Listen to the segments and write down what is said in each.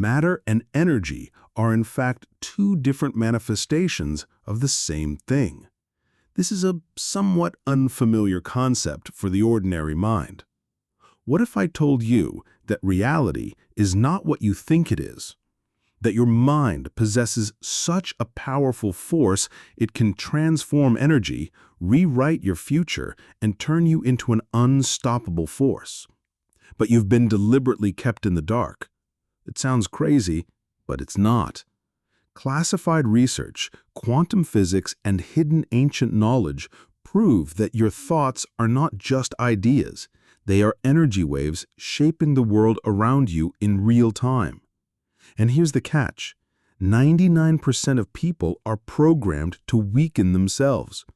Matter and energy are in fact two different manifestations of the same thing. This is a somewhat unfamiliar concept for the ordinary mind. What if I told you that reality is not what you think it is? That your mind possesses such a powerful force it can transform energy, rewrite your future, and turn you into an unstoppable force. But you've been deliberately kept in the dark. It sounds crazy, but it's not. Classified research, quantum physics, and hidden ancient knowledge prove that your thoughts are not just ideas. They are energy waves shaping the world around you in real time. And here's the catch. 99% of people are programmed to weaken themselves.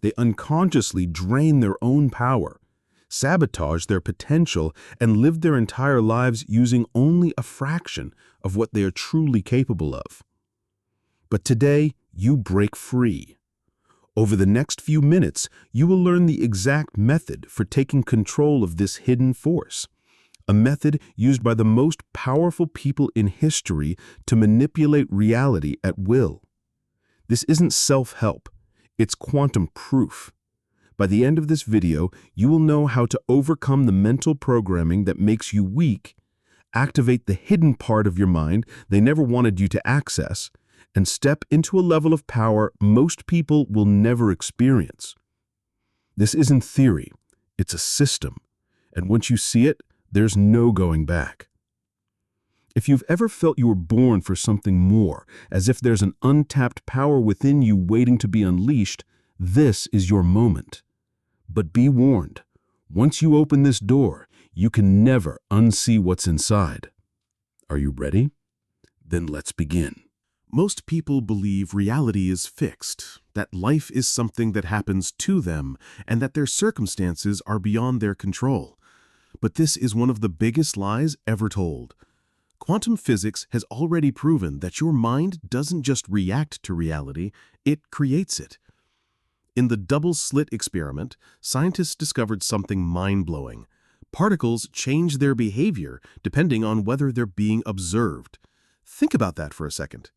They unconsciously drain their own power, sabotage their potential, and live their entire lives using only a fraction of what they are truly capable of. But today, you break free. Over the next few minutes, you will learn the exact method for taking control of this hidden force, a method used by the most powerful people in history to manipulate reality at will. This isn't self-help, it's quantum proof. By the end of this video, you will know how to overcome the mental programming that makes you weak, activate the hidden part of your mind they never wanted you to access, and step into a level of power most people will never experience. This isn't theory, it's a system, and once you see it, there's no going back. If you've ever felt you were born for something more, as if there's an untapped power within you waiting to be unleashed, this is your moment. But be warned, once you open this door, you can never unsee what's inside. Are you ready? Then let's begin. Most people believe reality is fixed, that life is something that happens to them, and that their circumstances are beyond their control. But this is one of the biggest lies ever told. Quantum physics has already proven that your mind doesn't just react to reality, it creates it. In the Double-Slit Experiment, scientists discovered something mind-blowing. Particles change their behavior depending on whether they're being observed. Think about that for a second.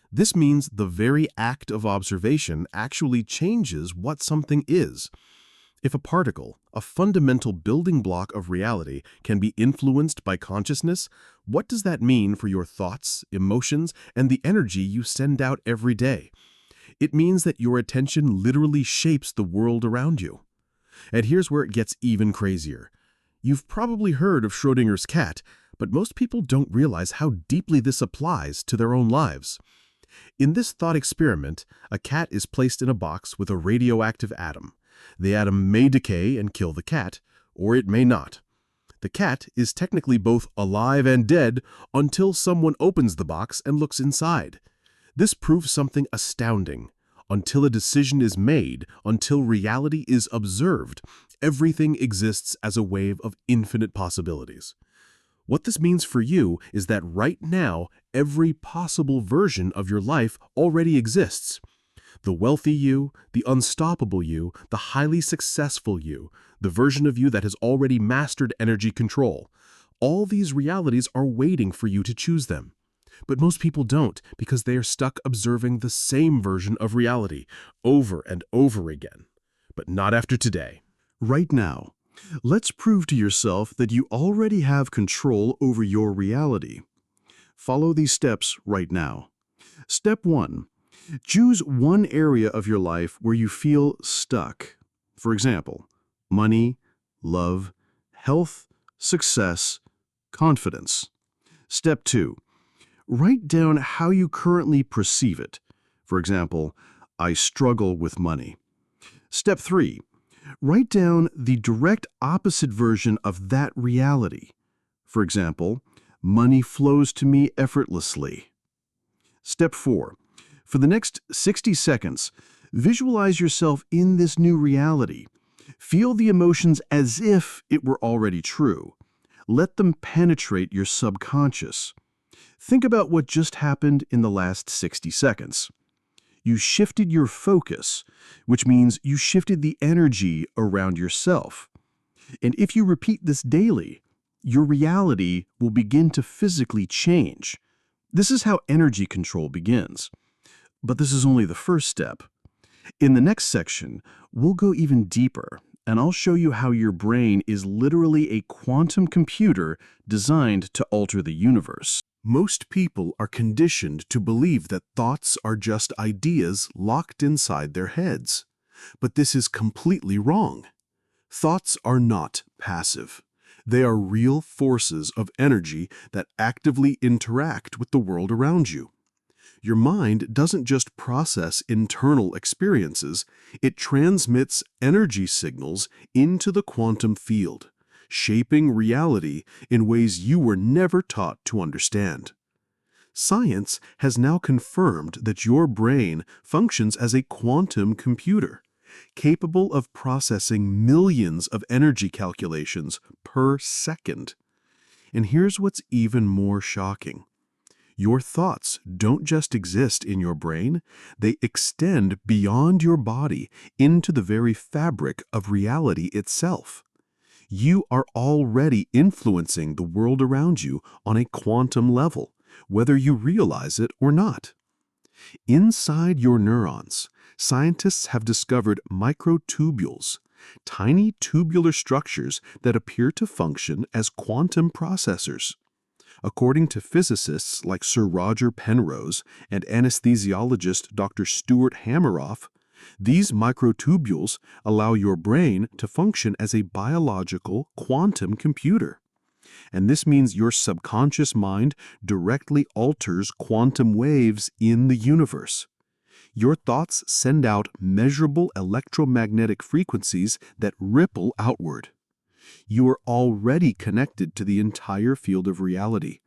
This means the very act of observation actually changes what something is. If a particle, a fundamental building block of reality, can be influenced by consciousness, what does that mean for your thoughts, emotions, and the energy you send out every day? It means that your attention literally shapes the world around you. And here's where it gets even crazier. You've probably heard of Schrödinger's cat, but most people don't realize how deeply this applies to their own lives. In this thought experiment, a cat is placed in a box with a radioactive atom. The atom may decay and kill the cat, or it may not. The cat is technically both alive and dead until someone opens the box and looks inside. This proves something astounding. Until a decision is made, until reality is observed, everything exists as a wave of infinite possibilities. What this means for you is that right now, every possible version of your life already exists. The wealthy you, the unstoppable you, the highly successful you, the version of you that has already mastered energy control. All these realities are waiting for you to choose them. But most people don't, because they are stuck observing the same version of reality over and over again. But not after today. Right now, let's prove to yourself that you already have control over your reality. Follow these steps right now. Step 1. Choose one area of your life where you feel stuck. For example, money, love, health, success, confidence. Step 2. Write down how you currently perceive it. For example, I struggle with money. Step 3. Write down the direct opposite version of that reality. For example, money flows to me effortlessly. Step 4. For the next 60 seconds, visualize yourself in this new reality. Feel the emotions as if it were already true. Let them penetrate your subconscious. Think about what just happened in the last 60 seconds. You shifted your focus, which means you shifted the energy around yourself. And if you repeat this daily, your reality will begin to physically change. This is how energy control begins. But this is only the first step. In the next section, we'll go even deeper, and I'll show you how your brain is literally a quantum computer designed to alter the universe. Most people are conditioned to believe that thoughts are just ideas locked inside their heads. But this is completely wrong. Thoughts are not passive. They are real forces of energy that actively interact with the world around you. Your mind doesn't just process internal experiences, it transmits energy signals into the quantum field, shaping reality in ways you were never taught to understand. Science has now confirmed that your brain functions as a quantum computer, capable of processing millions of energy calculations per second. And here's what's even more shocking. Your thoughts don't just exist in your brain, they extend beyond your body into the very fabric of reality itself. You are already influencing the world around you on a quantum level, whether you realize it or not. Inside your neurons, scientists have discovered microtubules, tiny tubular structures that appear to function as quantum processors. According to physicists like Sir Roger Penrose and anesthesiologist Dr. Stuart Hameroff, these microtubules allow your brain to function as a biological quantum computer. And this means your subconscious mind directly alters quantum waves in the universe. Your thoughts send out measurable electromagnetic frequencies that ripple outward. You are already connected to the entire field of reality.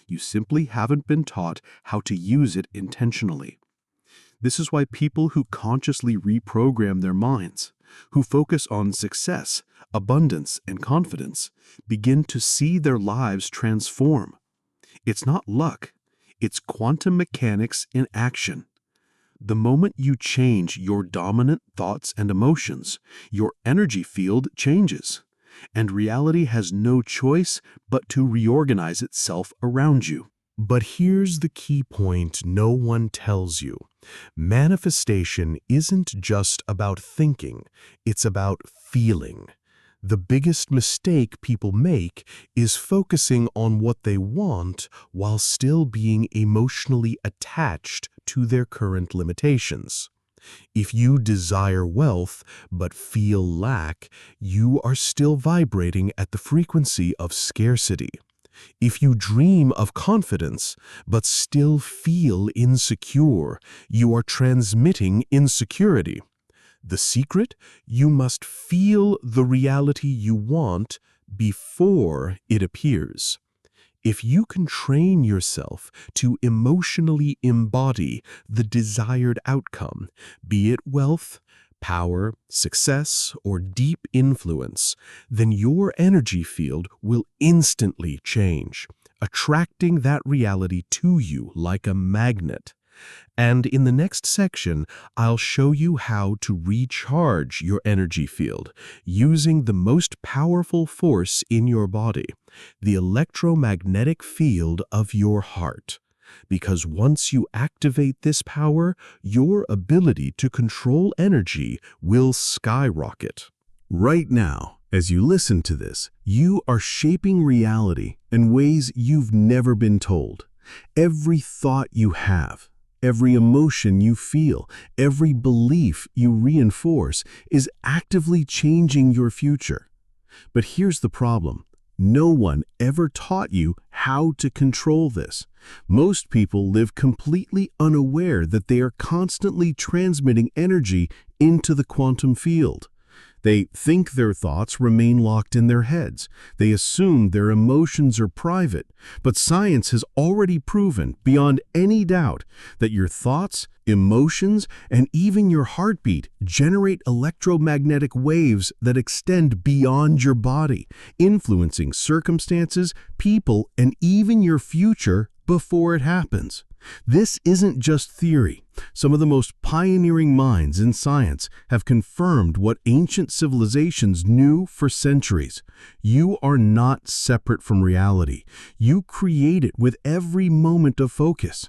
You simply haven't been taught how to use it intentionally. This is why people who consciously reprogram their minds, who focus on success, abundance, and confidence, begin to see their lives transform. It's not luck, it's quantum mechanics in action. The moment you change your dominant thoughts and emotions, your energy field changes, and reality has no choice but to reorganize itself around you. But here's the key point no one tells you. Manifestation isn't just about thinking, it's about feeling. The biggest mistake people make is focusing on what they want while still being emotionally attached to their current limitations. If you desire wealth but feel lack, you are still vibrating at the frequency of scarcity. If you dream of confidence but still feel insecure, you are transmitting insecurity. The secret? You must feel the reality you want before it appears. If you can train yourself to emotionally embody the desired outcome, be it wealth, power, success, or deep influence, then your energy field will instantly change, attracting that reality to you like a magnet. And in the next section, I'll show you how to recharge your energy field using the most powerful force in your body, the electromagnetic field of your heart. Because once you activate this power, your ability to control energy will skyrocket. Right now, as you listen to this, you are shaping reality in ways you've never been told. Every thought you have, every emotion you feel, every belief you reinforce is actively changing your future. But here's the problem. No one ever taught you how to control this. Most people live completely unaware that they are constantly transmitting energy into the quantum field. They think their thoughts remain locked in their heads. They assume their emotions are private. But science has already proven, beyond any doubt, that your thoughts, emotions, and even your heartbeat generate electromagnetic waves that extend beyond your body, influencing circumstances, people, and even your future before it happens. This isn't just theory. Some of the most pioneering minds in science have confirmed what ancient civilizations knew for centuries. You are not separate from reality. You create it with every moment of focus.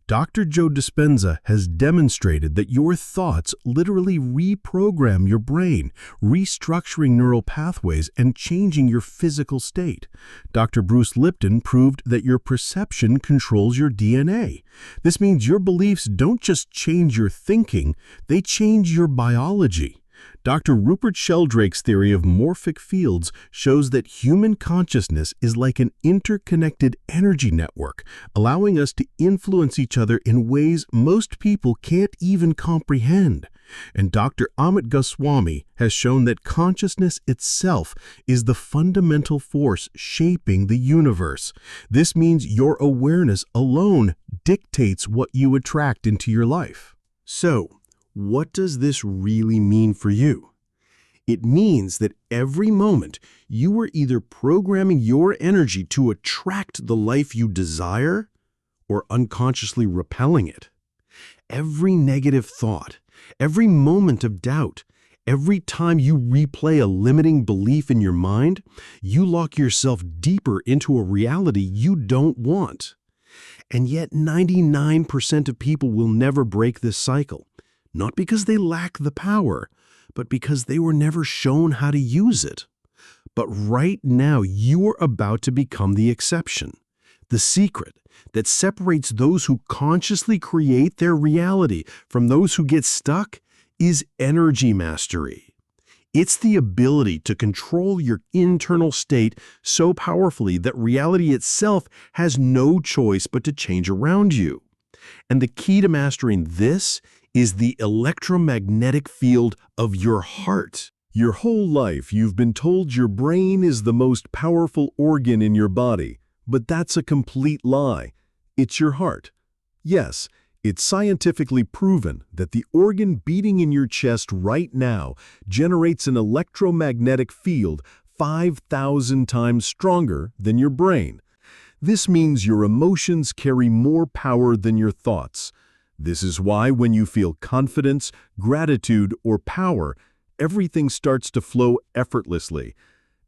Dr. Joe Dispenza has demonstrated that your thoughts literally reprogram your brain, restructuring neural pathways and changing your physical state. Dr. Bruce Lipton proved that your perception controls your DNA. This means your beliefs don't just change your thinking, they change your biology. Dr. Rupert Sheldrake's theory of morphic fields shows that human consciousness is like an interconnected energy network, allowing us to influence each other in ways most people can't even comprehend. And Dr. Amit Goswami has shown that consciousness itself is the fundamental force shaping the universe. This means your awareness alone dictates what you attract into your life. So, what does this really mean for you? It means that every moment you are either programming your energy to attract the life you desire or unconsciously repelling it. Every negative thought, every moment of doubt, every time you replay a limiting belief in your mind, you lock yourself deeper into a reality you don't want. And yet 99% of people will never break this cycle. Not because they lack the power, but because they were never shown how to use it. But right now, you are about to become the exception. The secret that separates those who consciously create their reality from those who get stuck is energy mastery. It's the ability to control your internal state so powerfully that reality itself has no choice but to change around you. And the key to mastering this is the electromagnetic field of your heart. Your whole life you've been told your brain is the most powerful organ in your body, but that's a complete lie. It's your heart. Yes, it's scientifically proven that the organ beating in your chest right now generates an electromagnetic field 5,000 times stronger than your brain. This means your emotions carry more power than your thoughts. This is why when you feel confidence, gratitude, or power, everything starts to flow effortlessly.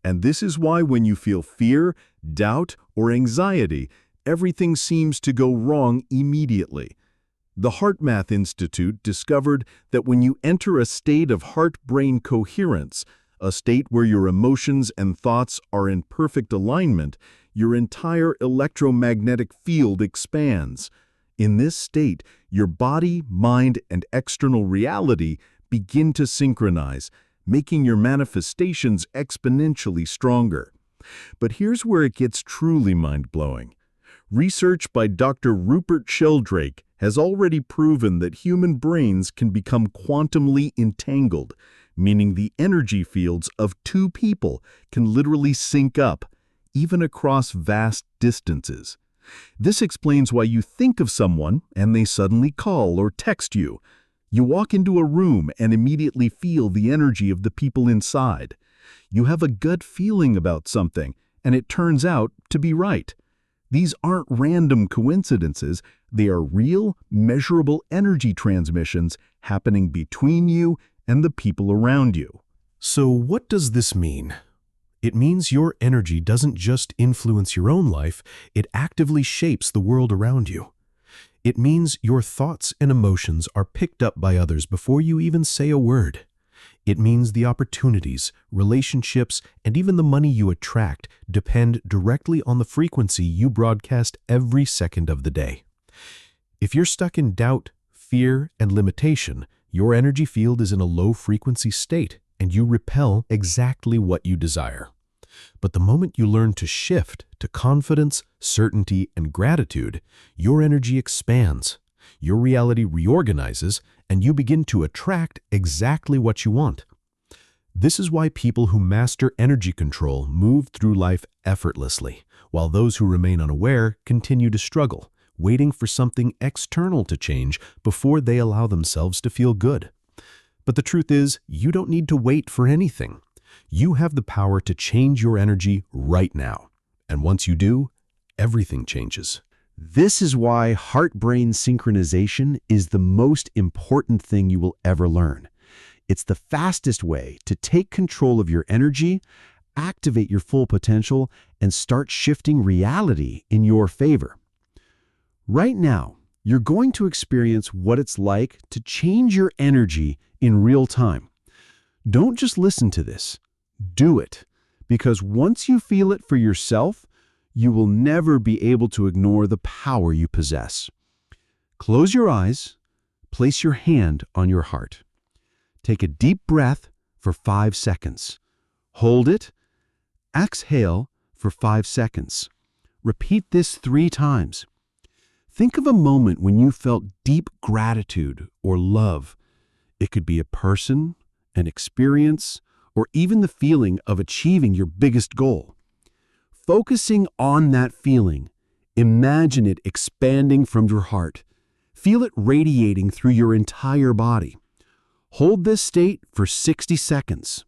And this is why when you feel fear, doubt, or anxiety, everything seems to go wrong immediately. The HeartMath Institute discovered that when you enter a state of heart-brain coherence, a state where your emotions and thoughts are in perfect alignment, your entire electromagnetic field expands. In this state, your body, mind, and external reality begin to synchronize, making your manifestations exponentially stronger. But here's where it gets truly mind-blowing. Research by Dr. Rupert Sheldrake has already proven that human brains can become quantumly entangled, meaning the energy fields of two people can literally sync up, even across vast distances. This explains why you think of someone and they suddenly call or text you. You walk into a room and immediately feel the energy of the people inside. You have a gut feeling about something, and it turns out to be right. These aren't random coincidences. They are real, measurable energy transmissions happening between you and the people around you. So what does this mean? It means your energy doesn't just influence your own life, it actively shapes the world around you. It means your thoughts and emotions are picked up by others before you even say a word. It means the opportunities, relationships, and even the money you attract depend directly on the frequency you broadcast every second of the day. If you're stuck in doubt, fear, and limitation, your energy field is in a low-frequency state, and you repel exactly what you desire. But the moment you learn to shift to confidence, certainty, and gratitude, your energy expands, your reality reorganizes, and you begin to attract exactly what you want. This is why people who master energy control move through life effortlessly, while those who remain unaware continue to struggle, waiting for something external to change before they allow themselves to feel good. But the truth is, you don't need to wait for anything. You have the power to change your energy right now. And once you do, everything changes. This is why heart-brain synchronization is the most important thing you will ever learn. It's the fastest way to take control of your energy, activate your full potential, and start shifting reality in your favor. Right now, you're going to experience what it's like to change your energy in real time. Don't just listen to this. Do it. Because once you feel it for yourself, you will never be able to ignore the power you possess. Close your eyes. Place your hand on your heart. Take a deep breath for 5 seconds. Hold it. Exhale for 5 seconds. Repeat this 3 times. Think of a moment when you felt deep gratitude or love. It could be a person, an experience, or even the feeling of achieving your biggest goal. Focusing on that feeling, imagine it expanding from your heart. Feel it radiating through your entire body. Hold this state for 60 seconds.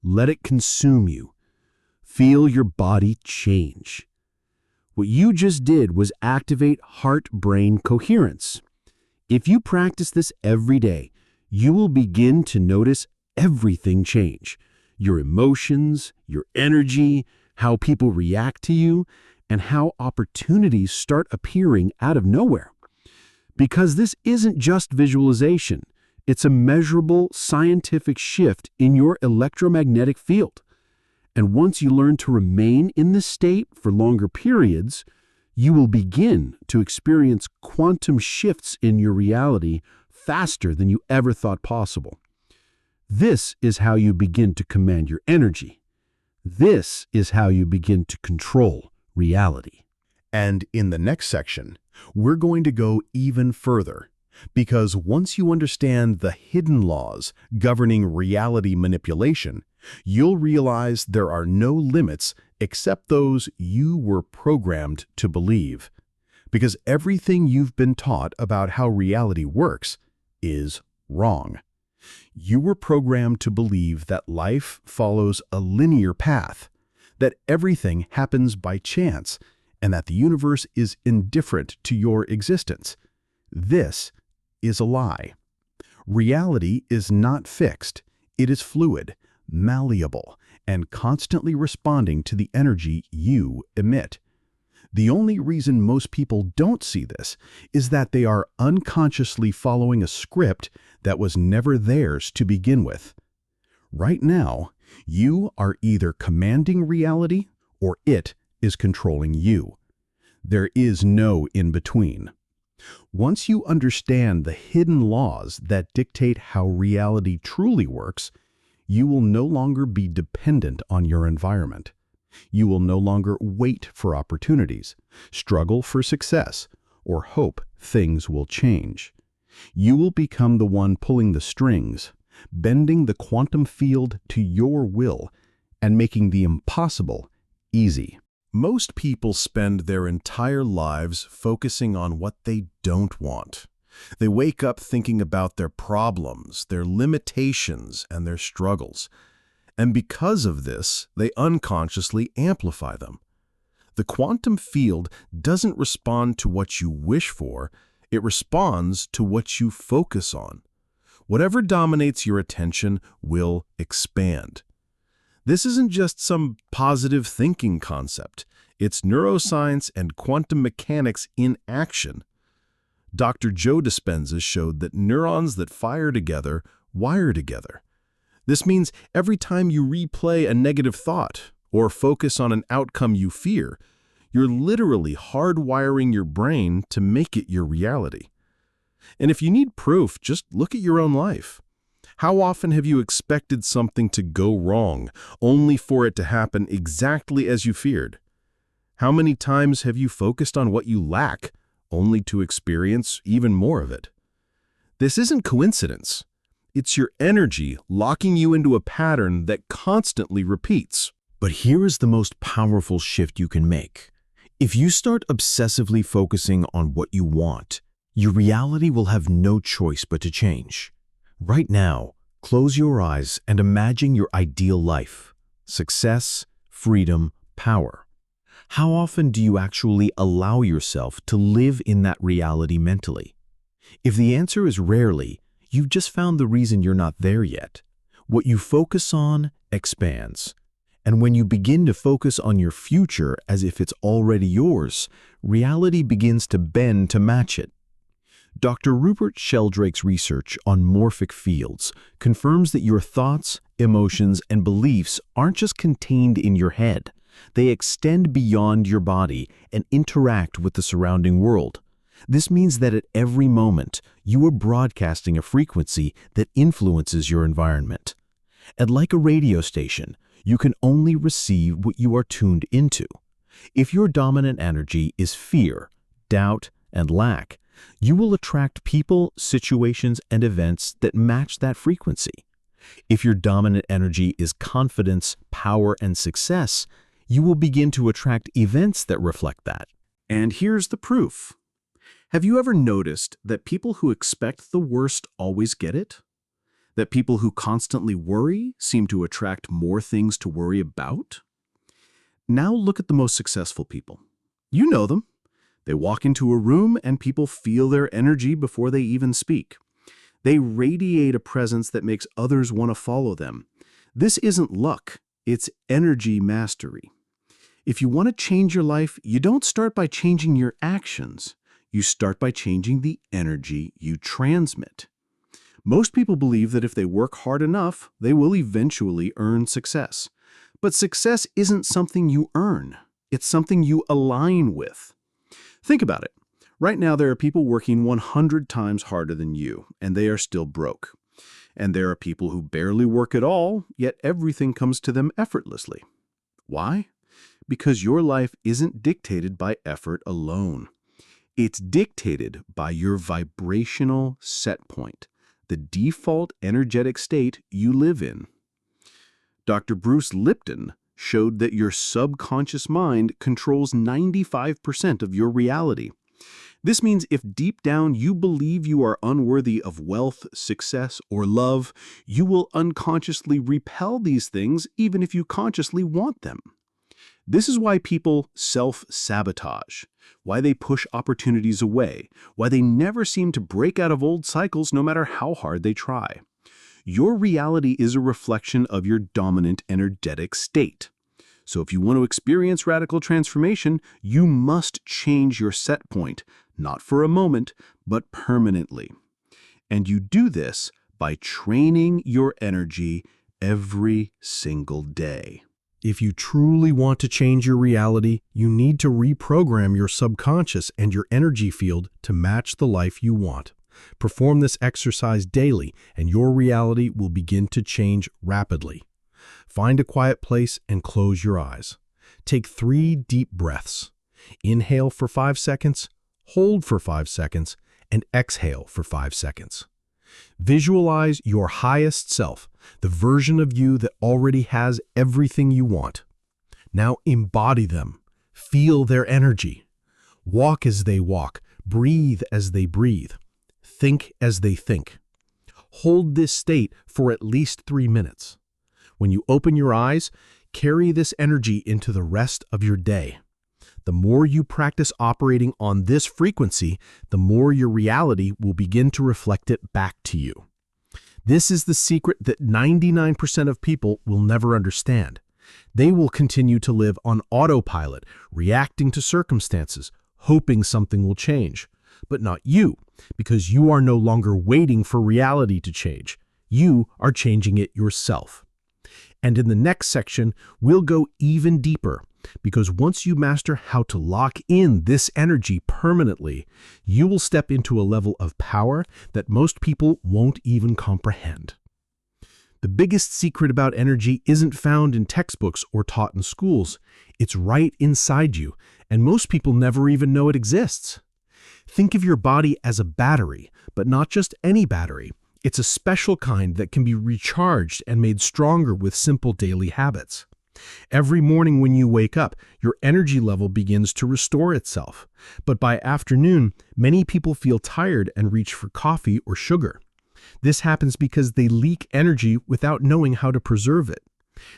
Let it consume you. Feel your body change. What you just did was activate heart-brain coherence. If you practice this every day, you will begin to notice everything change. Your emotions, your energy, how people react to you, and how opportunities start appearing out of nowhere. Because this isn't just visualization, it's a measurable scientific shift in your electromagnetic field. And once you learn to remain in this state for longer periods, you will begin to experience quantum shifts in your reality faster than you ever thought possible. This is how you begin to command your energy. This is how you begin to control reality. And in the next section, we're going to go even further, because once you understand the hidden laws governing reality manipulation, you'll realize there are no limits except those you were programmed to believe. Because everything you've been taught about how reality works is wrong. You were programmed to believe that life follows a linear path, that everything happens by chance, and that the universe is indifferent to your existence. This is a lie. Reality is not fixed. It is fluid, malleable, and constantly responding to the energy you emit. The only reason most people don't see this is that they are unconsciously following a script that was never theirs to begin with. Right now, you are either commanding reality or it is controlling you. There is no in-between. Once you understand the hidden laws that dictate how reality truly works, you will no longer be dependent on your environment. You will no longer wait for opportunities, struggle for success, or hope things will change. You will become the one pulling the strings, bending the quantum field to your will, and making the impossible easy. Most people spend their entire lives focusing on what they don't want. They wake up thinking about their problems, their limitations, and their struggles. And because of this, they unconsciously amplify them. The quantum field doesn't respond to what you wish for, it responds to what you focus on. Whatever dominates your attention will expand. This isn't just some positive thinking concept. It's neuroscience and quantum mechanics in action. Dr. Joe Dispenza showed that neurons that fire together wire together. This means every time you replay a negative thought or focus on an outcome you fear, you're literally hardwiring your brain to make it your reality. And if you need proof, just look at your own life. How often have you expected something to go wrong, only for it to happen exactly as you feared? How many times have you focused on what you lack, only to experience even more of it? This isn't coincidence. It's your energy locking you into a pattern that constantly repeats. But here is the most powerful shift you can make. If you start obsessively focusing on what you want, your reality will have no choice but to change. Right now, close your eyes and imagine your ideal life. Success, freedom, power. How often do you actually allow yourself to live in that reality mentally? If the answer is rarely, you've just found the reason you're not there yet. What you focus on expands. And when you begin to focus on your future as if it's already yours, reality begins to bend to match it. Dr. Rupert Sheldrake's research on morphic fields confirms that your thoughts, emotions, and beliefs aren't just contained in your head. They extend beyond your body and interact with the surrounding world. This means that at every moment, you are broadcasting a frequency that influences your environment. And like a radio station, you can only receive what you are tuned into. If your dominant energy is fear, doubt, and lack, you will attract people, situations, and events that match that frequency. If your dominant energy is confidence, power, and success, you will begin to attract events that reflect that. And here's the proof. Have you ever noticed that people who expect the worst always get it? That people who constantly worry seem to attract more things to worry about? Now look at the most successful people. You know them. They walk into a room and people feel their energy before they even speak. They radiate a presence that makes others want to follow them. This isn't luck, it's energy mastery. If you want to change your life, you don't start by changing your actions. You start by changing the energy you transmit. Most people believe that if they work hard enough, they will eventually earn success. But success isn't something you earn. It's something you align with. Think about it. Right now, there are people working 100 times harder than you, and they are still broke. And there are people who barely work at all, yet everything comes to them effortlessly. Why? Because your life isn't dictated by effort alone. It's dictated by your vibrational set point, the default energetic state you live in. Dr. Bruce Lipton showed that your subconscious mind controls 95% of your reality. This means if deep down you believe you are unworthy of wealth, success, or love, you will unconsciously repel these things even if you consciously want them. This is why people self-sabotage, why they push opportunities away, why they never seem to break out of old cycles no matter how hard they try. Your reality is a reflection of your dominant energetic state. So if you want to experience radical transformation, you must change your set point, not for a moment, but permanently. And you do this by training your energy every single day. If you truly want to change your reality, you need to reprogram your subconscious and your energy field to match the life you want. Perform this exercise daily, and your reality will begin to change rapidly. Find a quiet place and close your eyes. Take 3 deep breaths. Inhale for 5 seconds, hold for 5 seconds, and exhale for 5 seconds. Visualize your highest self, the version of you that already has everything you want. Now embody them. Feel their energy. Walk as they walk. Breathe as they breathe. Think as they think. Hold this state for at least 3 minutes. When you open your eyes, carry this energy into the rest of your day. The more you practice operating on this frequency, the more your reality will begin to reflect it back to you. This is the secret that 99% of people will never understand. They will continue to live on autopilot, reacting to circumstances, hoping something will change. But not you, because you are no longer waiting for reality to change. You are changing it yourself. And in the next section, we'll go even deeper, because once you master how to lock in this energy permanently, you will step into a level of power that most people won't even comprehend. The biggest secret about energy isn't found in textbooks or taught in schools. It's right inside you, and most people never even know it exists. Think of your body as a battery, but not just any battery. It's a special kind that can be recharged and made stronger with simple daily habits. Every morning when you wake up, your energy level begins to restore itself. But by afternoon, many people feel tired and reach for coffee or sugar. This happens because they leak energy without knowing how to preserve it.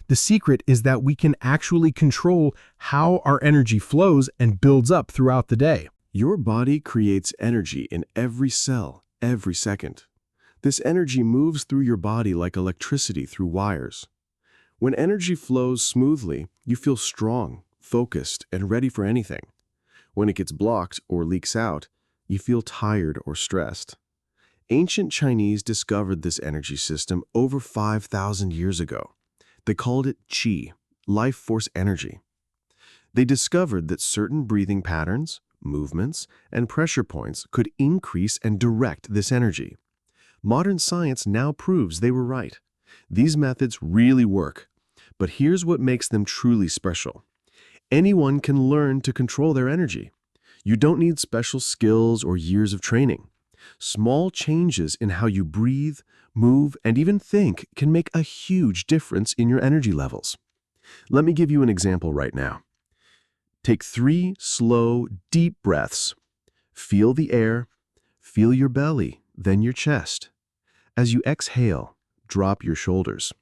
The secret is that we can actually control how our energy flows and builds up throughout the day. Your body creates energy in every cell, every second. This energy moves through your body like electricity through wires. When energy flows smoothly, you feel strong, focused, and ready for anything. When it gets blocked or leaks out, you feel tired or stressed. Ancient Chinese discovered this energy system over 5,000 years ago. They called it qi, life force energy. They discovered that certain breathing patterns, movements, and pressure points could increase and direct this energy. Modern science now proves they were right. These methods really work. But here's what makes them truly special. Anyone can learn to control their energy. You don't need special skills or years of training. Small changes in how you breathe, move, and even think can make a huge difference in your energy levels. Let me give you an example right now. Take 3 slow, deep breaths. Feel the air, feel your belly, then your chest. As you exhale, drop your shoulders.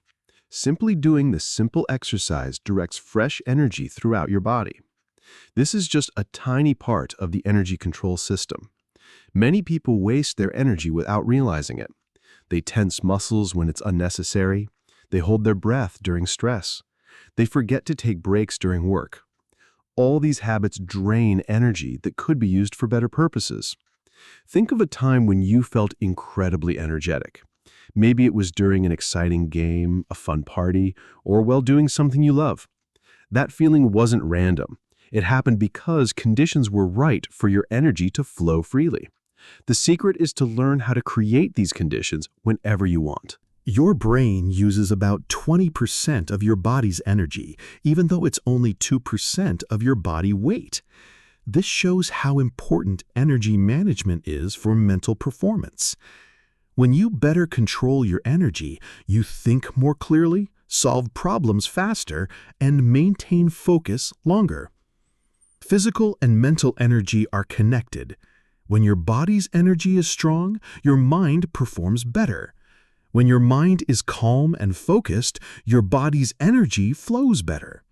Simply doing this simple exercise directs fresh energy throughout your body. This is just a tiny part of the energy control system. Many people waste their energy without realizing it. They tense muscles when it's unnecessary. They hold their breath during stress. They forget to take breaks during work. All these habits drain energy that could be used for better purposes. Think of a time when you felt incredibly energetic. Maybe it was during an exciting game, a fun party, or while doing something you love. That feeling wasn't random. It happened because conditions were right for your energy to flow freely. The secret is to learn how to create these conditions whenever you want. Your brain uses about 20% of your body's energy, even though it's only 2% of your body weight. This shows how important energy management is for mental performance. When you better control your energy, you think more clearly, solve problems faster, and maintain focus longer. Physical and mental energy are connected. When your body's energy is strong, your mind performs better. When your mind is calm and focused, your body's energy flows better.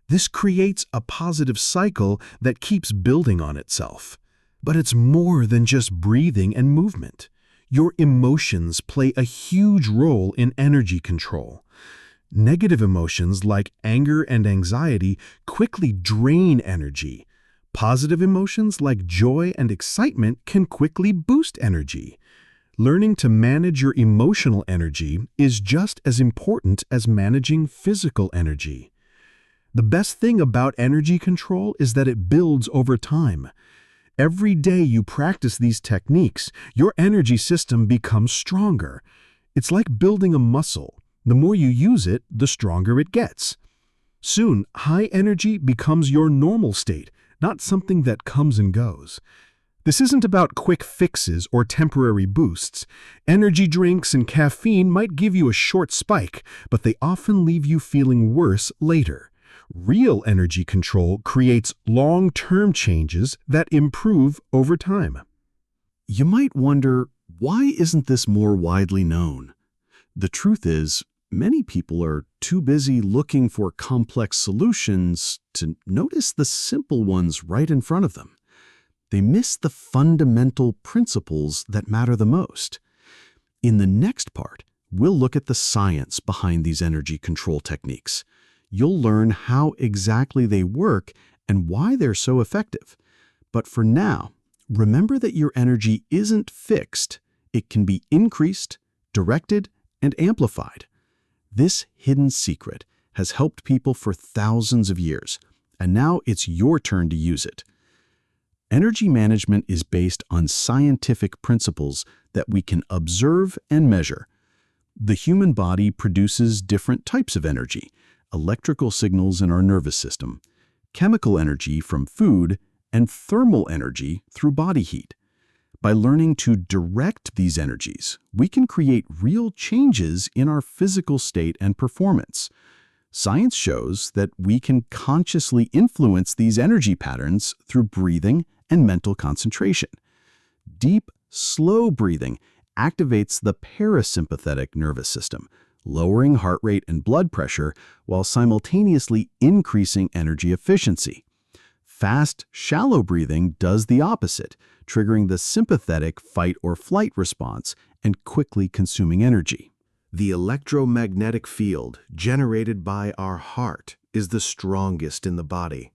This creates a positive cycle that keeps building on itself. But it's more than just breathing and movement. Your emotions play a huge role in energy control. Negative emotions like anger and anxiety quickly drain energy. Positive emotions like joy and excitement can quickly boost energy. Learning to manage your emotional energy is just as important as managing physical energy. The best thing about energy control is that it builds over time. Every day you practice these techniques, your energy system becomes stronger. It's like building a muscle. The more you use it, the stronger it gets. Soon, high energy becomes your normal state, not something that comes and goes. This isn't about quick fixes or temporary boosts. Energy drinks and caffeine might give you a short spike, but they often leave you feeling worse later. Real energy control creates long-term changes that improve over time. You might wonder, why isn't this more widely known? The truth is, many people are too busy looking for complex solutions to notice the simple ones right in front of them. They miss the fundamental principles that matter the most. In the next part, we'll look at the science behind these energy control techniques. You'll learn how exactly they work and why they're so effective. But for now, remember that your energy isn't fixed. It can be increased, directed, and amplified. This hidden secret has helped people for thousands of years, and now it's your turn to use it. Energy management is based on scientific principles that we can observe and measure. The human body produces different types of energy: electrical signals in our nervous system, chemical energy from food, and thermal energy through body heat. By learning to direct these energies, we can create real changes in our physical state and performance. Science shows that we can consciously influence these energy patterns through breathing and mental concentration. Deep, slow breathing activates the parasympathetic nervous system, lowering heart rate and blood pressure while simultaneously increasing energy efficiency. Fast, shallow breathing does the opposite, triggering the sympathetic fight or flight response and quickly consuming energy. The electromagnetic field generated by our heart is the strongest in the body.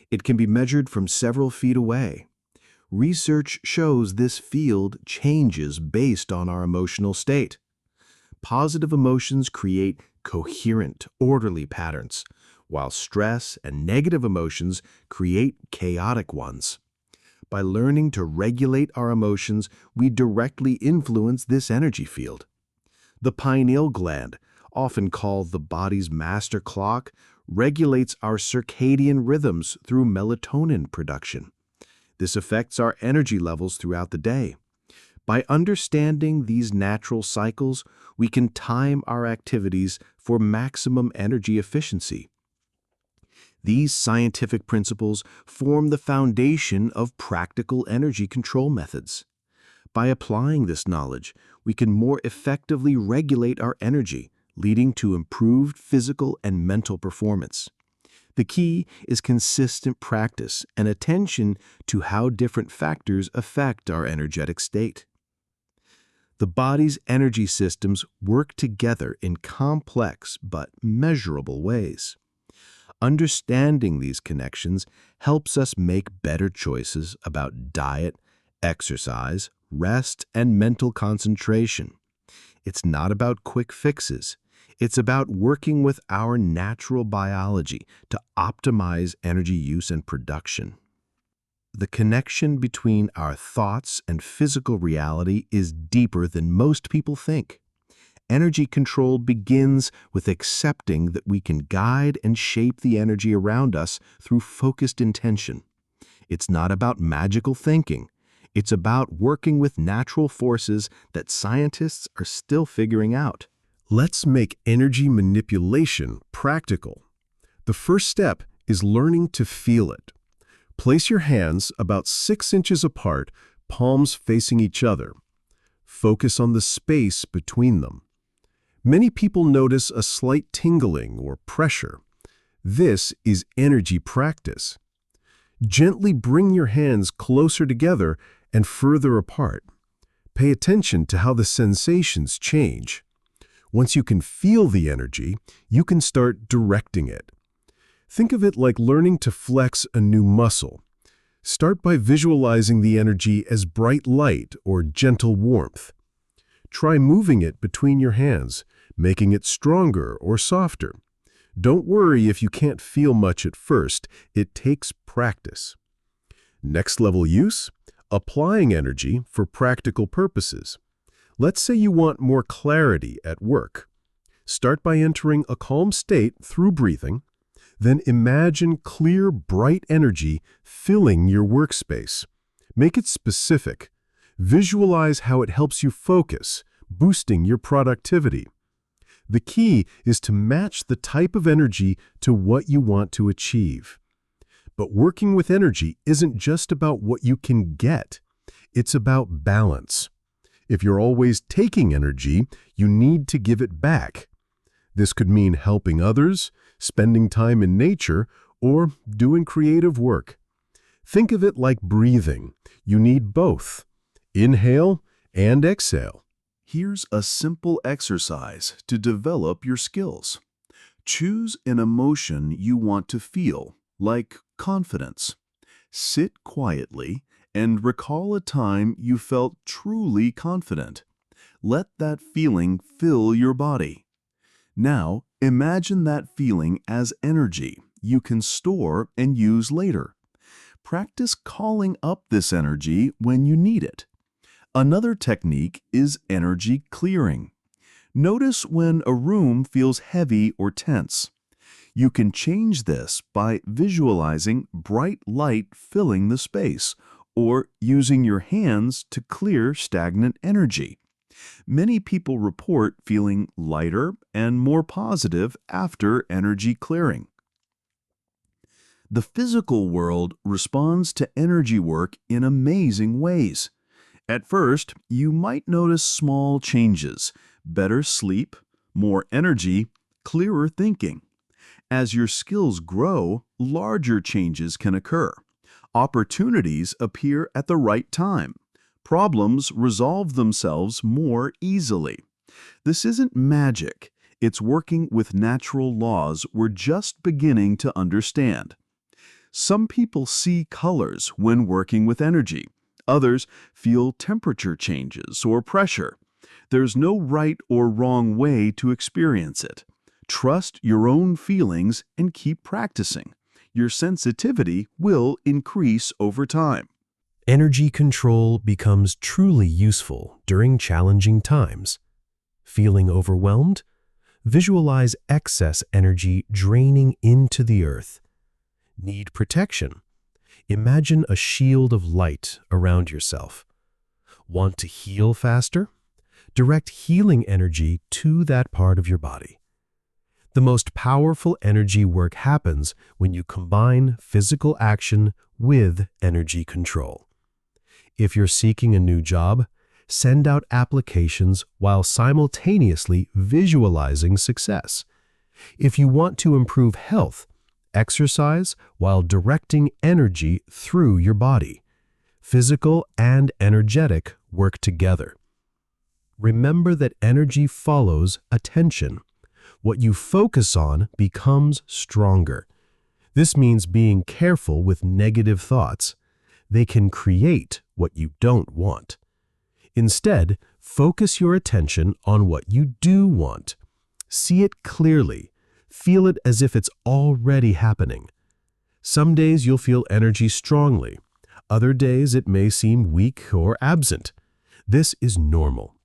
It can be measured from several feet away. Research shows this field changes based on our emotional state. Positive emotions create coherent, orderly patterns, while stress and negative emotions create chaotic ones. By learning to regulate our emotions, we directly influence this energy field. The pineal gland, often called the body's master clock, regulates our circadian rhythms through melatonin production. This affects our energy levels throughout the day. By understanding these natural cycles, we can time our activities for maximum energy efficiency. These scientific principles form the foundation of practical energy control methods. By applying this knowledge, we can more effectively regulate our energy, leading to improved physical and mental performance. The key is consistent practice and attention to how different factors affect our energetic state. The body's energy systems work together in complex but measurable ways. Understanding these connections helps us make better choices about diet, exercise, rest, and mental concentration. It's not about quick fixes. It's about working with our natural biology to optimize energy use and production. The connection between our thoughts and physical reality is deeper than most people think. Energy control begins with accepting that we can guide and shape the energy around us through focused intention. It's not about magical thinking. It's about working with natural forces that scientists are still figuring out. Let's make energy manipulation practical. The first step is learning to feel it. Place your hands about 6 inches apart, palms facing each other. Focus on the space between them. Many people notice a slight tingling or pressure. This is energy practice. Gently bring your hands closer together and further apart. Pay attention to how the sensations change. Once you can feel the energy, you can start directing it. Think of it like learning to flex a new muscle. Start by visualizing the energy as bright light or gentle warmth. Try moving it between your hands, making it stronger or softer. Don't worry if you can't feel much at first. It takes practice. Next level use: applying energy for practical purposes. Let's say you want more clarity at work. Start by entering a calm state through breathing. Then imagine clear, bright energy filling your workspace. Make it specific. Visualize how it helps you focus, boosting your productivity. The key is to match the type of energy to what you want to achieve. But working with energy isn't just about what you can get. It's about balance. If you're always taking energy, you need to give it back. This could mean helping others, spending time in nature, or doing creative work. Think of it like breathing. You need both. Inhale and exhale. Here's a simple exercise to develop your skills. Choose an emotion you want to feel, like confidence. Sit quietly and recall a time you felt truly confident. Let that feeling fill your body. Now, imagine that feeling as energy you can store and use later. Practice calling up this energy when you need it. Another technique is energy clearing. Notice when a room feels heavy or tense. You can change this by visualizing bright light filling the space or using your hands to clear stagnant energy. Many people report feeling lighter and more positive after energy clearing. The physical world responds to energy work in amazing ways. At first, you might notice small changes: better sleep, More energy, clearer thinking. As your skills grow, larger changes can occur. Opportunities appear at the right time. Problems resolve themselves more easily. This isn't magic. It's working with natural laws we're just beginning to understand. Some people see colors when working with energy. Others feel temperature changes or pressure. There's no right or wrong way to experience it. Trust your own feelings and keep practicing. Your sensitivity will increase over time. Energy control becomes truly useful during challenging times. Feeling overwhelmed? Visualize excess energy draining into the earth. Need protection? Imagine a shield of light around yourself. Want to heal faster? Direct healing energy to that part of your body. The most powerful energy work happens when you combine physical action with energy control. If you're seeking a new job, send out applications while simultaneously visualizing success. If you want to improve health, exercise while directing energy through your body. Physical and energetic work together. Remember that energy follows attention. What you focus on becomes stronger. This means being careful with negative thoughts. They can create what you don't want. Instead, focus your attention on what you do want. See it clearly. Feel it as if it's already happening. Some days you'll feel energy strongly. Other days it may seem weak or absent. This is normal.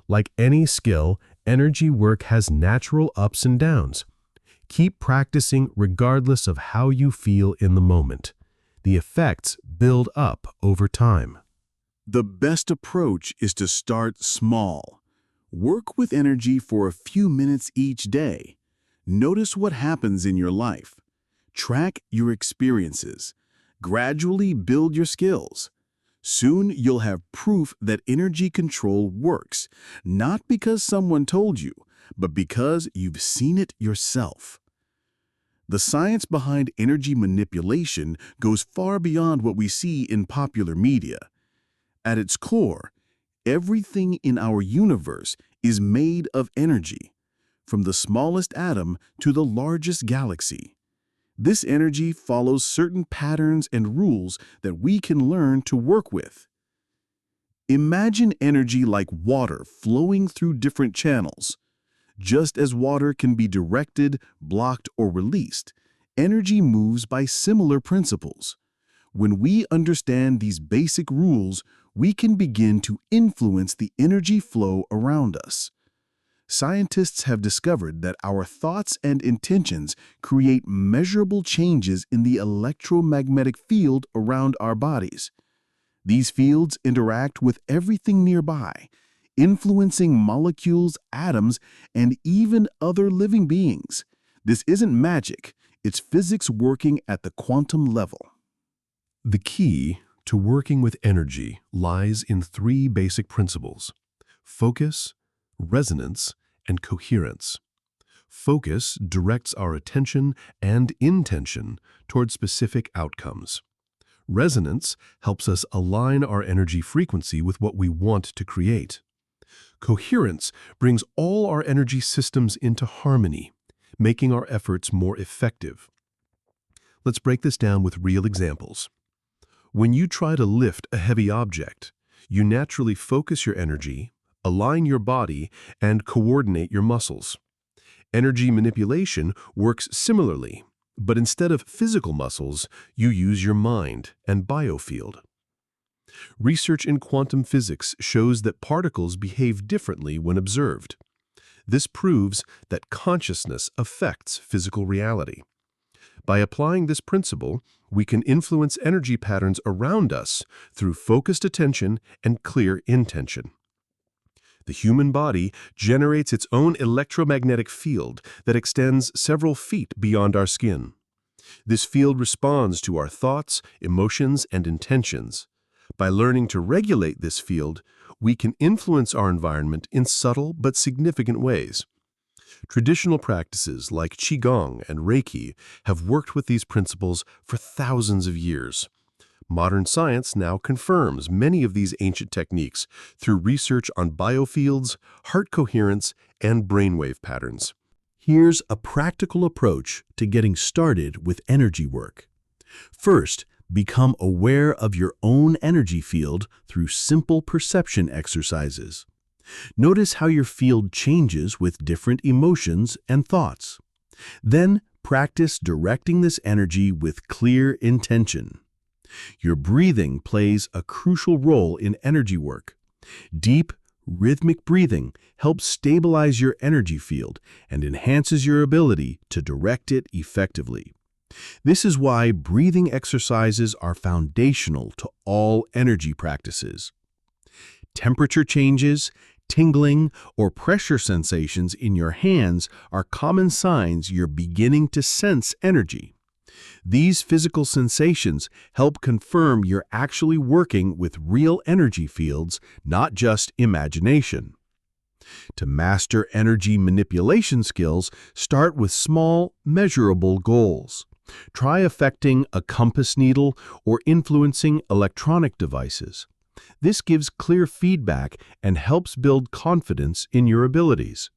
Like any skill, energy work has natural ups and downs. Keep practicing regardless of how you feel in the moment. The effects build up over time. The best approach is to start small. Work with energy for a few minutes each day. Notice what happens in your life. Track your experiences. Gradually build your skills. Soon you'll have proof that energy control works, not because someone told you, but because you've seen it yourself. The science behind energy manipulation goes far beyond what we see in popular media. At its core, everything in our universe is made of energy, from the smallest atom to the largest galaxy. This energy follows certain patterns and rules that we can learn to work with. Imagine energy like water flowing through different channels. Just as water can be directed, blocked, or released, energy moves by similar principles. When we understand these basic rules, we can begin to influence the energy flow around us. Scientists have discovered that our thoughts and intentions create measurable changes in the electromagnetic field around our bodies. These fields interact with everything nearby, influencing molecules, atoms, and even other living beings. This isn't magic, it's physics working at the quantum level. The key to working with energy lies in three basic principles: focus, resonance, and coherence. Focus directs our attention and intention toward specific outcomes. Resonance helps us align our energy frequency with what we want to create. Coherence brings all our energy systems into harmony, making our efforts more effective. Let's break this down with real examples. When you try to lift a heavy object, you naturally focus your energy, align your body, and coordinate your muscles. Energy manipulation works similarly, but instead of physical muscles, you use your mind and biofield. Research in quantum physics shows that particles behave differently when observed. This proves that consciousness affects physical reality. By applying this principle, we can influence energy patterns around us through focused attention and clear intention. The human body generates its own electromagnetic field that extends several feet beyond our skin. This field responds to our thoughts, emotions, and intentions. By learning to regulate this field, we can influence our environment in subtle but significant ways. Traditional practices like Qigong and Reiki have worked with these principles for thousands of years. Modern science now confirms many of these ancient techniques through research on biofields, heart coherence, and brainwave patterns. Here's a practical approach to getting started with energy work. First, become aware of your own energy field through simple perception exercises. Notice how your field changes with different emotions and thoughts. Then, practice directing this energy with clear intention. Your breathing plays a crucial role in energy work. Deep, rhythmic breathing helps stabilize your energy field and enhances your ability to direct it effectively. This is why breathing exercises are foundational to all energy practices. Temperature changes, tingling, or pressure sensations in your hands are common signs you're beginning to sense energy. These physical sensations help confirm you're actually working with real energy fields, not just imagination. To master energy manipulation skills, start with small, measurable goals. Try affecting a compass needle or influencing electronic devices. This gives clear feedback and helps build confidence in your abilities.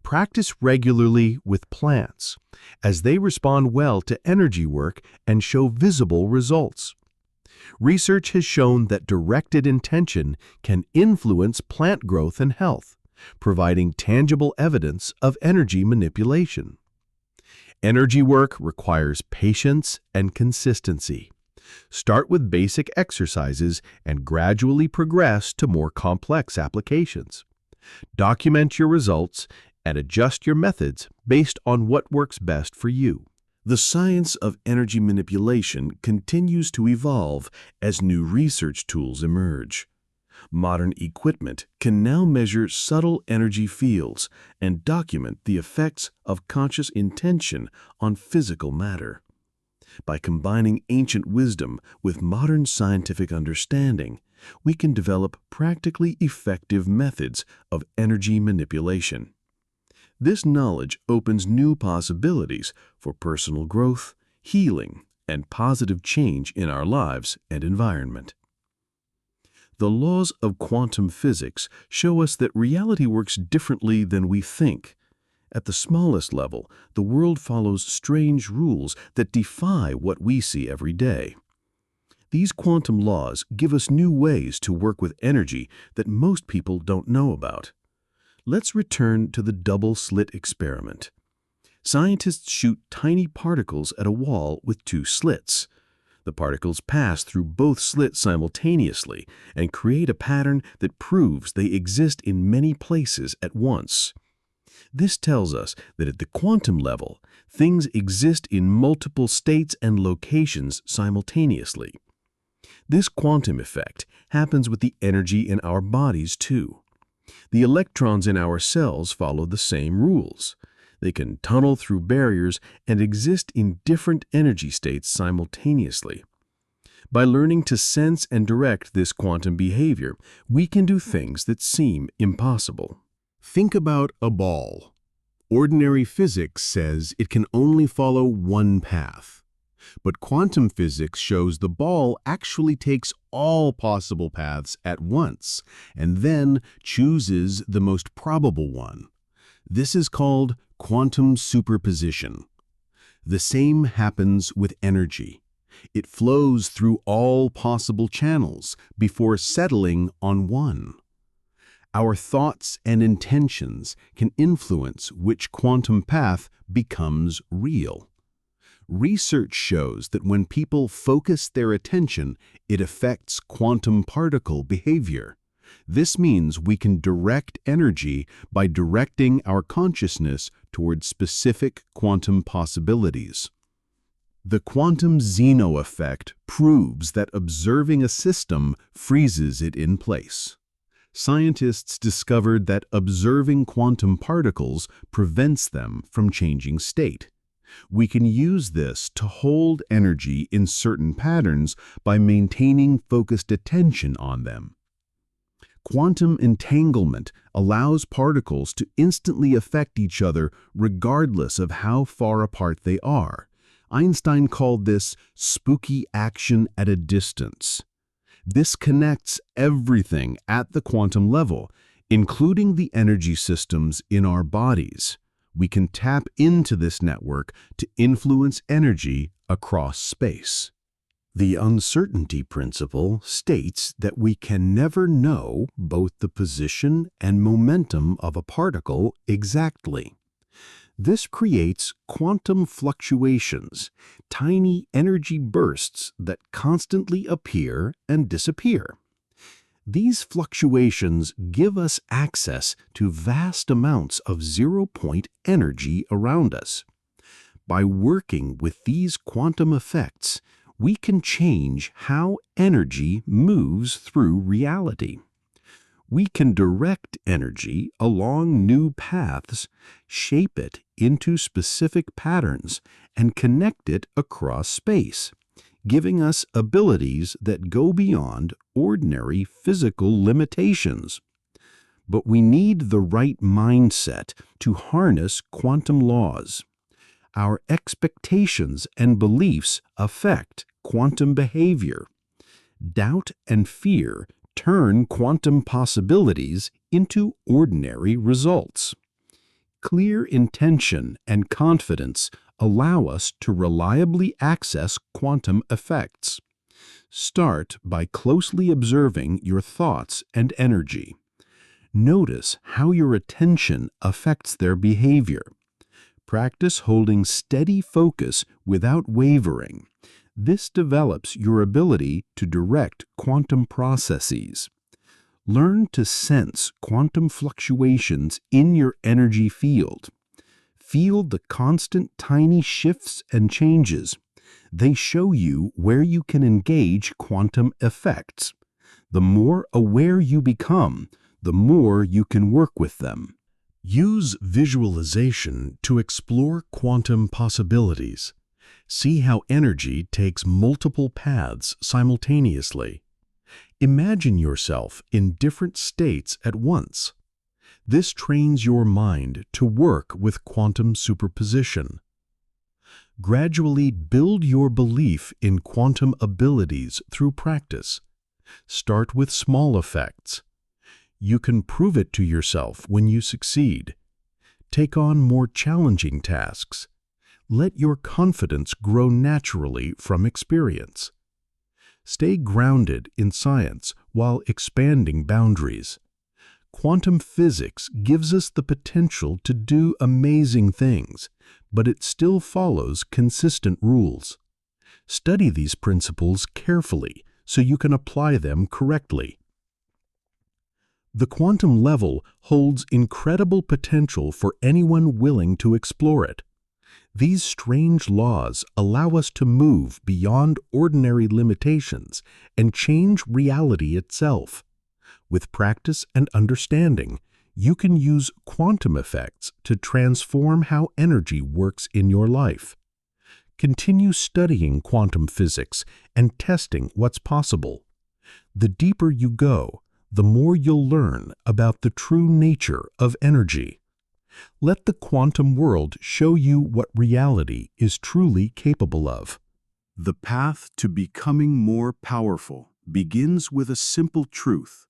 Practice regularly with plants, as they respond well to energy work and show visible results. Research has shown that directed intention can influence plant growth and health, providing tangible evidence of energy manipulation. Energy work requires patience and consistency. Start with basic exercises and gradually progress to more complex applications. Document your results and adjust your methods based on what works best for you. The science of energy manipulation continues to evolve as new research tools emerge. Modern equipment can now measure subtle energy fields and document the effects of conscious intention on physical matter. By combining ancient wisdom with modern scientific understanding, we can develop practically effective methods of energy manipulation. This knowledge opens new possibilities for personal growth, healing, and positive change in our lives and environment. The laws of quantum physics show us that reality works differently than we think. At the smallest level, the world follows strange rules that defy what we see every day. These quantum laws give us new ways to work with energy that most people don't know about. Let's return to the double-slit experiment. Scientists shoot tiny particles at a wall with two slits. The particles pass through both slits simultaneously and create a pattern that proves they exist in many places at once. This tells us that at the quantum level, things exist in multiple states and locations simultaneously. This quantum effect happens with the energy in our bodies too. The electrons in our cells follow the same rules. They can tunnel through barriers and exist in different energy states simultaneously. By learning to sense and direct this quantum behavior, we can do things that seem impossible. Think about a ball. Ordinary physics says it can only follow one path. But quantum physics shows the ball actually takes all possible paths at once and then chooses the most probable one. This is called quantum superposition. The same happens with energy. It flows through all possible channels before settling on one. Our thoughts and intentions can influence which quantum path becomes real. Research shows that when people focus their attention, it affects quantum particle behavior. This means we can direct energy by directing our consciousness toward specific quantum possibilities. The quantum Zeno effect proves that observing a system freezes it in place. Scientists discovered that observing quantum particles prevents them from changing state. We can use this to hold energy in certain patterns by maintaining focused attention on them. Quantum entanglement allows particles to instantly affect each other regardless of how far apart they are. Einstein called this spooky action at a distance. This connects everything at the quantum level, including the energy systems in our bodies. We can tap into this network to influence energy across space. The uncertainty principle states that we can never know both the position and momentum of a particle exactly. This creates quantum fluctuations, tiny energy bursts that constantly appear and disappear. These fluctuations give us access to vast amounts of zero-point energy around us. By working with these quantum effects, we can change how energy moves through reality. We can direct energy along new paths, shape it into specific patterns, and connect it across space, giving us abilities that go beyond ordinary physical limitations. But we need the right mindset to harness quantum laws. Our expectations and beliefs affect quantum behavior. Doubt and fear turn quantum possibilities into ordinary results. Clear intention and confidence allow us to reliably access quantum effects. Start by closely observing your thoughts and energy. Notice how your attention affects their behavior. Practice holding steady focus without wavering. This develops your ability to direct quantum processes. Learn to sense quantum fluctuations in your energy field. Feel the constant tiny shifts and changes. They show you where you can engage quantum effects. The more aware you become, the more you can work with them. Use visualization to explore quantum possibilities. See how energy takes multiple paths simultaneously. Imagine yourself in different states at once. This trains your mind to work with quantum superposition. Gradually build your belief in quantum abilities through practice. Start with small effects. You can prove it to yourself when you succeed. Take on more challenging tasks. Let your confidence grow naturally from experience. Stay grounded in science while expanding boundaries. Quantum physics gives us the potential to do amazing things, but it still follows consistent rules. Study these principles carefully so you can apply them correctly. The quantum level holds incredible potential for anyone willing to explore it. These strange laws allow us to move beyond ordinary limitations and change reality itself. With practice and understanding, you can use quantum effects to transform how energy works in your life. Continue studying quantum physics and testing what's possible. The deeper you go, the more you'll learn about the true nature of energy. Let the quantum world show you what reality is truly capable of. The path to becoming more powerful begins with a simple truth.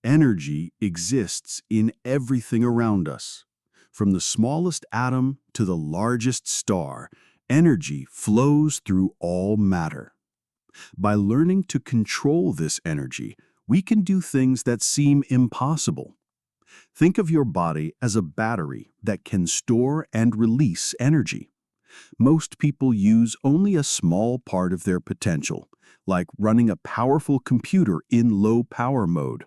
Energy exists in everything around us. From the smallest atom to the largest star, energy flows through all matter. By learning to control this energy, we can do things that seem impossible. Think of your body as a battery that can store and release energy. Most people use only a small part of their potential, like running a powerful computer in low power mode.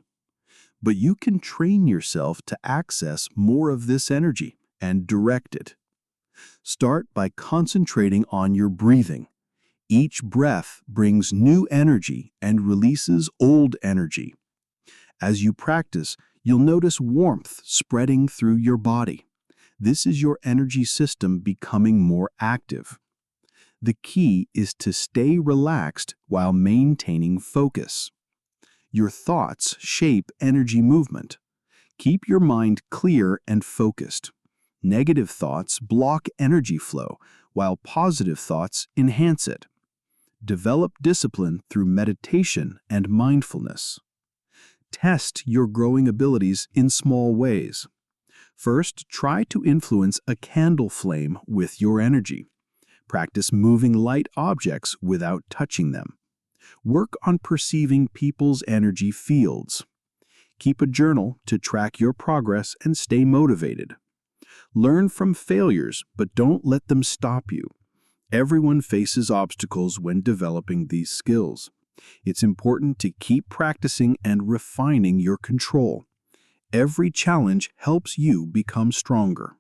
But you can train yourself to access more of this energy and direct it. Start by concentrating on your breathing. Each breath brings new energy and releases old energy. As you practice, you'll notice warmth spreading through your body. This is your energy system becoming more active. The key is to stay relaxed while maintaining focus. Your thoughts shape energy movement. Keep your mind clear and focused. Negative thoughts block energy flow, while positive thoughts enhance it. Develop discipline through meditation and mindfulness. Test your growing abilities in small ways. First, try to influence a candle flame with your energy. Practice moving light objects without touching them. Work on perceiving people's energy fields. Keep a journal to track your progress and stay motivated. Learn from failures, but don't let them stop you. Everyone faces obstacles when developing these skills. It's important to keep practicing and refining your control. Every challenge helps you become stronger.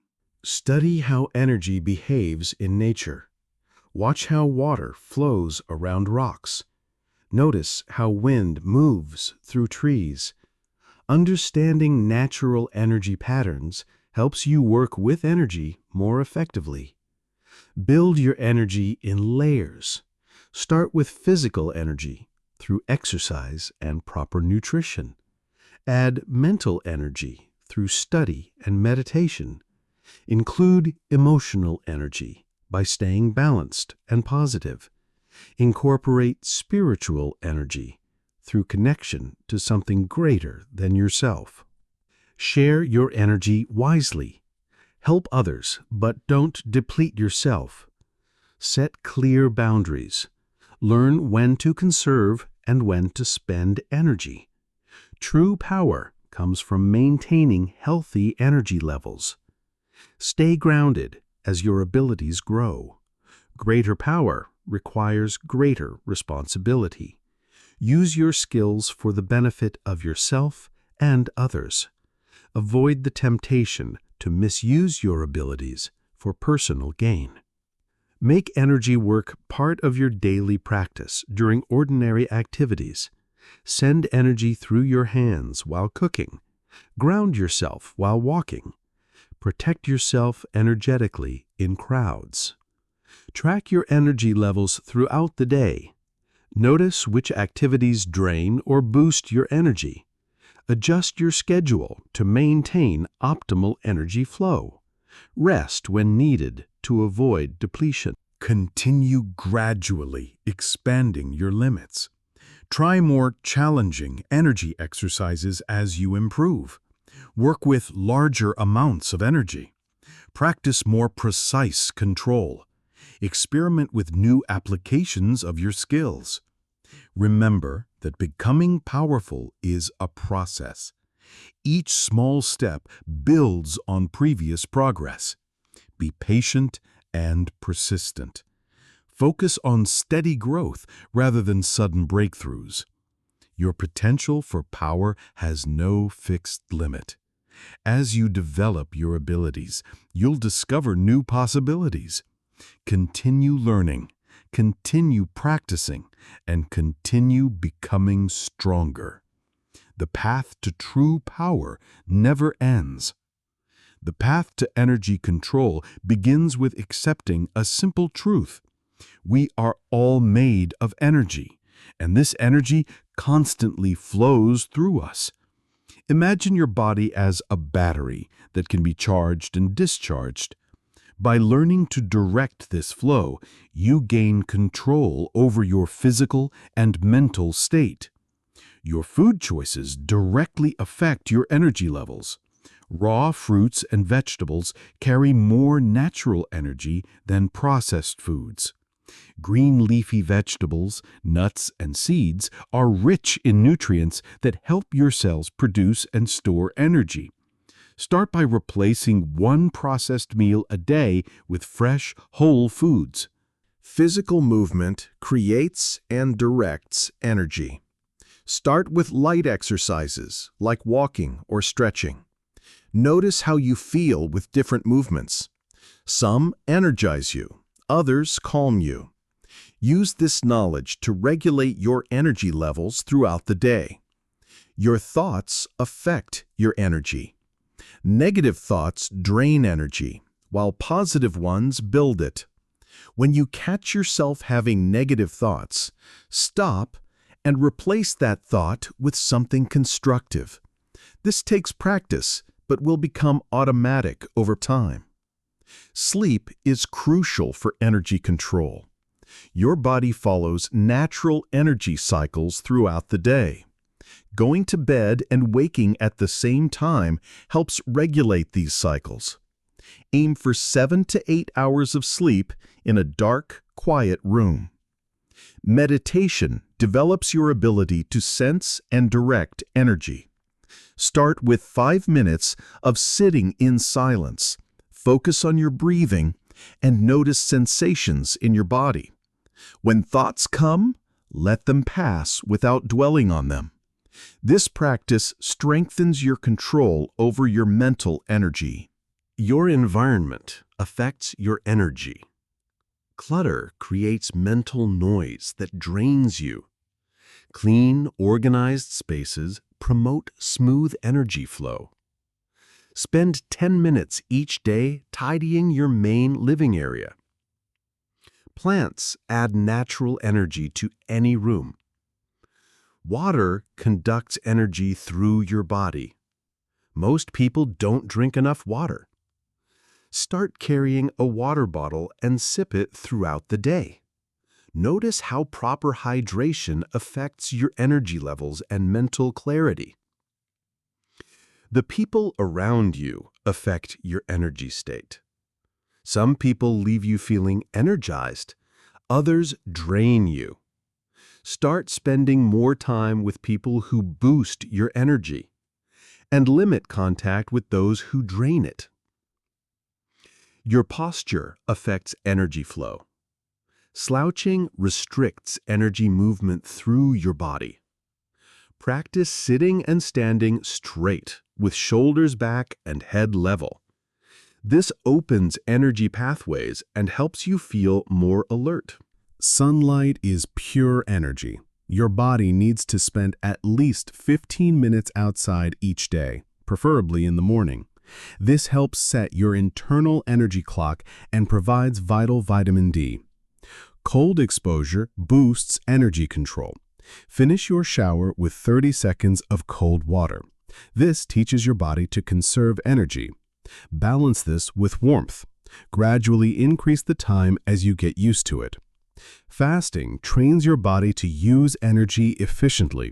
Study how energy behaves in nature. Watch how water flows around rocks. Notice how wind moves through trees. Understanding natural energy patterns helps you work with energy more effectively. Build your energy in layers. Start with physical energy through exercise and proper nutrition. Add mental energy through study and meditation. Include emotional energy by staying balanced and positive. Incorporate spiritual energy through connection to something greater than yourself. Share your energy wisely. Help others, but don't deplete yourself. Set clear boundaries. Learn when to conserve and when to spend energy. True power comes from maintaining healthy energy levels. Stay grounded as your abilities grow. Greater power requires greater responsibility. Use your skills for the benefit of yourself and others. Avoid the temptation to misuse your abilities for personal gain. Make energy work part of your daily practice during ordinary activities. Send energy through your hands while cooking. Ground yourself while walking. Protect yourself energetically in crowds. Track your energy levels throughout the day. Notice which activities drain or boost your energy. Adjust your schedule to maintain optimal energy flow. Rest when needed to avoid depletion. Continue gradually expanding your limits. Try more challenging energy exercises as you improve. Work with larger amounts of energy. Practice more precise control. Experiment with new applications of your skills. Remember that becoming powerful is a process. Each small step builds on previous progress. Be patient and persistent. Focus on steady growth rather than sudden breakthroughs. Your potential for power has no fixed limit. As you develop your abilities, you'll discover new possibilities. Continue learning, continue practicing, and continue becoming stronger. The path to true power never ends. The path to energy control begins with accepting a simple truth. We are all made of energy, and this energy constantly flows through us. Imagine your body as a battery that can be charged and discharged. By learning to direct this flow, you gain control over your physical and mental state. Your food choices directly affect your energy levels. Raw fruits and vegetables carry more natural energy than processed foods. Green leafy vegetables, nuts, and seeds are rich in nutrients that help your cells produce and store energy. Start by replacing one processed meal a day with fresh, whole foods. Physical movement creates and directs energy. Start with light exercises like walking or stretching. Notice how you feel with different movements. Some energize you, others calm you. Use this knowledge to regulate your energy levels throughout the day. Your thoughts affect your energy. Negative thoughts drain energy, while positive ones build it. When you catch yourself having negative thoughts, stop and replace that thought with something constructive. This takes practice, but will become automatic over time. Sleep is crucial for energy control. Your body follows natural energy cycles throughout the day. Going to bed and waking at the same time helps regulate these cycles. Aim for 7 to 8 hours of sleep in a dark, quiet room. Meditation develops your ability to sense and direct energy. Start with 5 minutes of sitting in silence. Focus on your breathing and notice sensations in your body. When thoughts come, let them pass without dwelling on them. This practice strengthens your control over your mental energy. Your environment affects your energy. Clutter creates mental noise that drains you. Clean, organized spaces promote smooth energy flow. Spend 10 minutes each day tidying your main living area. Plants add natural energy to any room. Water conducts energy through your body. Most people don't drink enough water. Start carrying a water bottle and sip it throughout the day. Notice how proper hydration affects your energy levels and mental clarity. The people around you affect your energy state. Some people leave you feeling energized. Others drain you. Start spending more time with people who boost your energy, and limit contact with those who drain it. Your posture affects energy flow. Slouching restricts energy movement through your body. Practice sitting and standing straight, with shoulders back and head level. This opens energy pathways and helps you feel more alert. Sunlight is pure energy. Your body needs to spend at least 15 minutes outside each day, preferably in the morning. This helps set your internal energy clock and provides vital vitamin D. Cold exposure boosts energy control. Finish your shower with 30 seconds of cold water. This teaches your body to conserve energy. Balance this with warmth. Gradually increase the time as you get used to it. Fasting trains your body to use energy efficiently.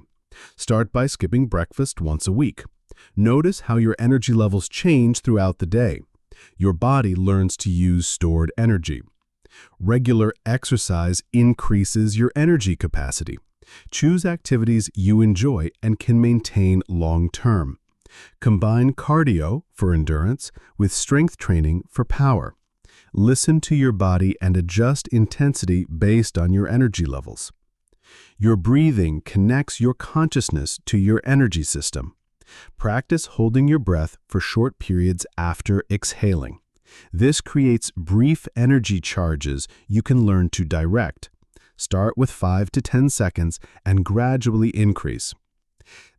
Start by skipping breakfast once a week. Notice how your energy levels change throughout the day. Your body learns to use stored energy. Regular exercise increases your energy capacity. Choose activities you enjoy and can maintain long-term. Combine cardio for endurance with strength training for power. Listen to your body and adjust intensity based on your energy levels. Your breathing connects your consciousness to your energy system. Practice holding your breath for short periods after exhaling. This creates brief energy charges you can learn to direct. Start with 5 to 10 seconds and gradually increase.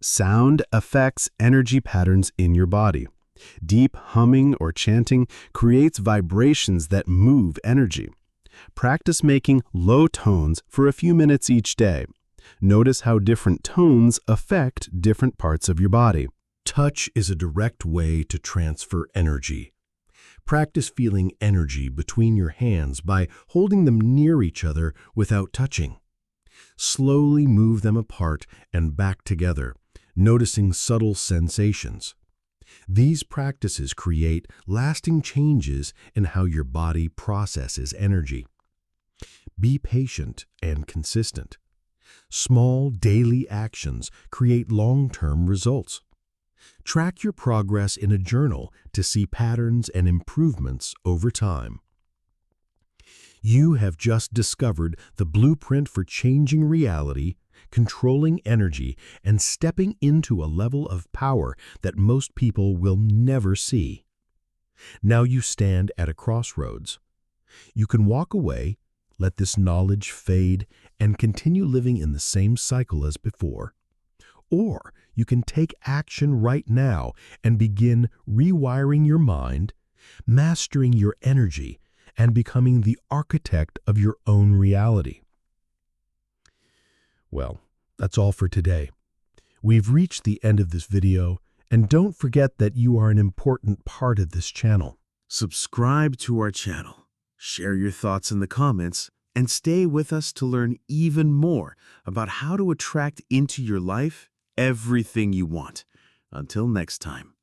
Sound affects energy patterns in your body. Deep humming or chanting creates vibrations that move energy. Practice making low tones for a few minutes each day. Notice how different tones affect different parts of your body. Touch is a direct way to transfer energy. Practice feeling energy between your hands by holding them near each other without touching. Slowly move them apart and back together, noticing subtle sensations. These practices create lasting changes in how your body processes energy. Be patient and consistent. Small daily actions create long-term results. Track your progress in a journal to see patterns and improvements over time. You have just discovered the blueprint for changing reality, controlling energy, and stepping into a level of power that most people will never see. Now you stand at a crossroads. You can walk away, let this knowledge fade, and continue living in the same cycle as before. Or you can take action right now and begin rewiring your mind, mastering your energy, and becoming the architect of your own reality. Well, That's all for today. We've reached the end of this video, and don't forget that you are an important part of this channel. Subscribe to our channel, share your thoughts in the comments, and stay with us to learn even more about how to attract into your life everything you want. Until next time.